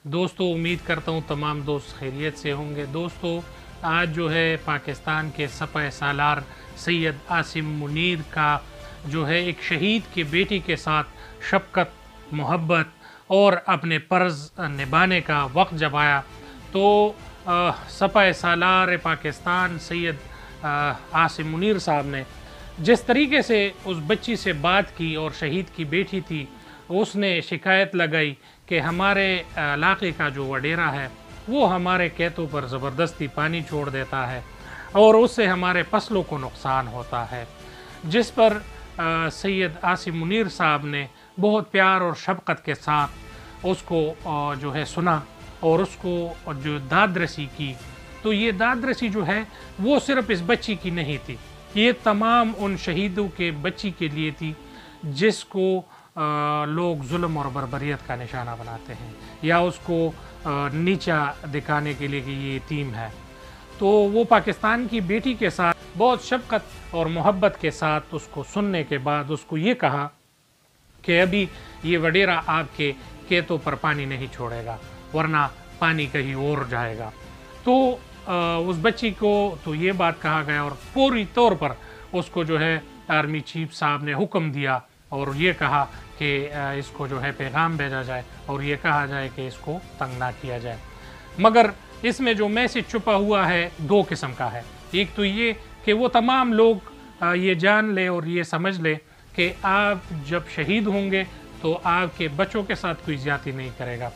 दोस्तों, उम्मीद करता हूँ तमाम दोस्त खैरियत से होंगे। दोस्तों, आज जो है पाकिस्तान के सपह सालार सैयद आसिम मुनीर का जो है एक शहीद की बेटी के साथ शफ़क़त, मोहब्बत और अपने फ़र्ज़ निभाने का वक्त जब आया तो सपह सालार पाकिस्तान सैयद आसिम मुनीर साहब ने जिस तरीके से उस बच्ची से बात की, और शहीद की बेटी थी, उसने शिकायत लगाई कि हमारे इलाके का जो वडेरा है वो हमारे खेतों पर ज़बरदस्ती पानी छोड़ देता है और उससे हमारे फसलों को नुकसान होता है। जिस पर सैयद आसिम मुनीर साहब ने बहुत प्यार और शफ़क़त के साथ उसको जो है सुना और उसको जो दादरसी की। तो ये दादरसी जो है वो सिर्फ़ इस बच्ची की नहीं थी, ये तमाम उन शहीदों के बच्ची के लिए थी जिसको लोग जुल्म और बर्बरियत का निशाना बनाते हैं या उसको नीचा दिखाने के लिए कि ये यतीम है। तो वो पाकिस्तान की बेटी के साथ बहुत शफ़क़त और मोहब्बत के साथ उसको सुनने के बाद उसको ये कहा कि अभी ये वडेरा आपके खेतों पर पानी नहीं छोड़ेगा, वरना पानी कहीं और जाएगा। तो उस बच्ची को तो ये बात कहा गया और पूरी तौर पर उसको जो है आर्मी चीफ साहब ने हुक्म दिया और ये कहा कि इसको जो है पैगाम भेजा जाए और ये कहा जाए कि इसको तंग ना किया जाए। मगर इसमें जो मैसेज छुपा हुआ है दो किस्म का है। एक तो ये कि वो तमाम लोग ये जान ले और ये समझ ले कि आप जब शहीद होंगे तो आपके बच्चों के साथ कोई ज़्यादती नहीं करेगा।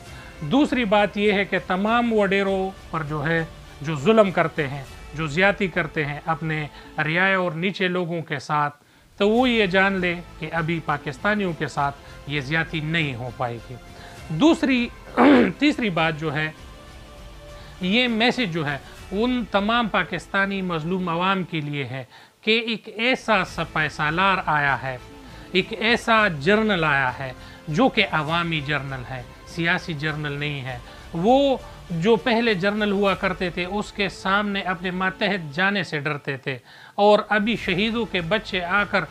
दूसरी बात ये है कि तमाम वडेरों पर जो है जो जुल्म करते हैं, जो ज़्यादती करते हैं अपने रियाया और नीचे लोगों के साथ, तो वो ये जान ले कि अभी पाकिस्तानियों के साथ ये ज़्यादती नहीं हो पाएगी। तीसरी बात जो है, ये मैसेज जो है उन तमाम पाकिस्तानी मज़लूम अवाम के लिए है कि एक ऐसा सपह सालार आया है, एक ऐसा जर्नल आया है जो कि अवामी जर्नल है, सियासी जर्नल नहीं है। वो जो पहले जर्नल हुआ करते थे उसके सामने अपने मातहत जाने से डरते थे, और अभी शहीदों के बच्चे आकर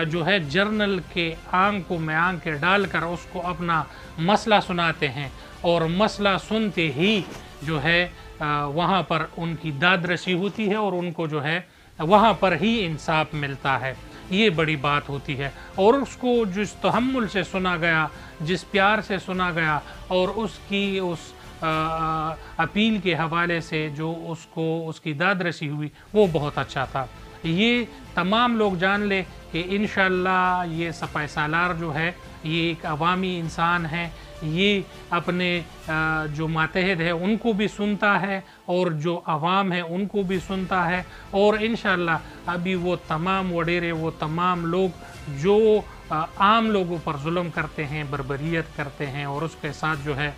जो है जर्नल के आंखों में आंखें डालकर उसको अपना मसला सुनाते हैं, और मसला सुनते ही जो है वहाँ पर उनकी दादरसी होती है और उनको जो है वहाँ पर ही इंसाफ मिलता है। ये बड़ी बात होती है। और उसको जिस तहम्मुल से सुना गया, जिस प्यार से सुना गया, और उसकी उस अपील के हवाले से जो उसको उसकी दादरसी हुई वो बहुत अच्छा था। ये तमाम लोग जान ले कि इंशाअल्लाह ये सपह सालार जो है ये एक अवामी इंसान है, ये अपने जो मातहत है उनको भी सुनता है और जो अवाम है उनको भी सुनता है, और इंशाअल्लाह अभी वो तमाम वडेरे, वो तमाम लोग जो आम लोगों पर जुल्म करते हैं, बर्बरियत करते हैं और उसके साथ जो है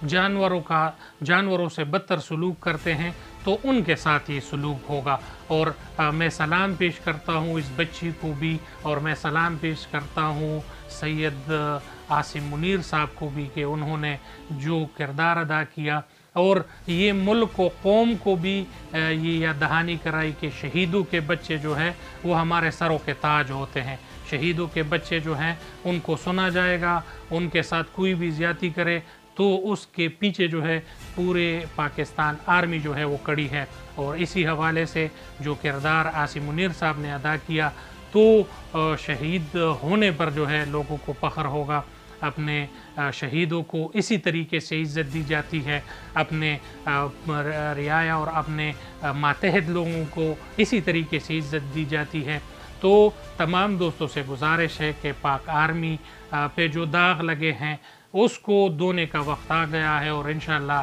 जानवरों से बदतर सलूक करते हैं, तो उनके साथ ये सलूक होगा। और मैं सलाम पेश करता हूँ इस बच्ची को भी, और मैं सलाम पेश करता हूँ सैयद आसिम मुनीर साहब को भी कि उन्होंने जो किरदार अदा किया और ये मुल्क को, कौम को भी ये याद दहानी कराई कि शहीदों के बच्चे जो हैं वो हमारे सरों के ताज होते हैं। शहीदों के बच्चे जो हैं उनको सुना जाएगा, उनके साथ कोई भी ज़्यादती करे तो उसके पीछे जो है पूरे पाकिस्तान आर्मी जो है वो खड़ी है। और इसी हवाले से जो किरदार आसिम मुनीर साहब ने अदा किया, तो शहीद होने पर जो है लोगों को फ़ख्र होगा। अपने शहीदों को इसी तरीके से इज़्ज़त दी जाती है, अपने रियाया और अपने मातहत लोगों को इसी तरीके से इज़्ज़त दी जाती है। तो तमाम दोस्तों से गुजारिश है कि पाक आर्मी पे जो दाग लगे हैं उसको धोने का वक्त आ गया है, और इंशाअल्लाह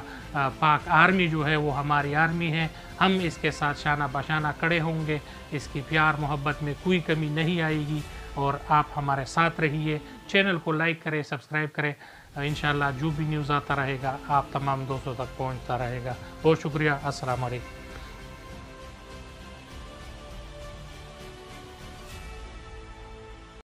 पाक आर्मी जो है वो हमारी आर्मी है। हम इसके साथ शाना बशाना खड़े होंगे, इसकी प्यार मोहब्बत में कोई कमी नहीं आएगी, और आप हमारे साथ रहिए। चैनल को लाइक करें, सब्सक्राइब करें। इंशाअल्लाह जो भी न्यूज़ आता रहेगा आप तमाम दोस्तों तक पहुंचता रहेगा। बहुत शुक्रिया। अस्सलाम वालेकुम।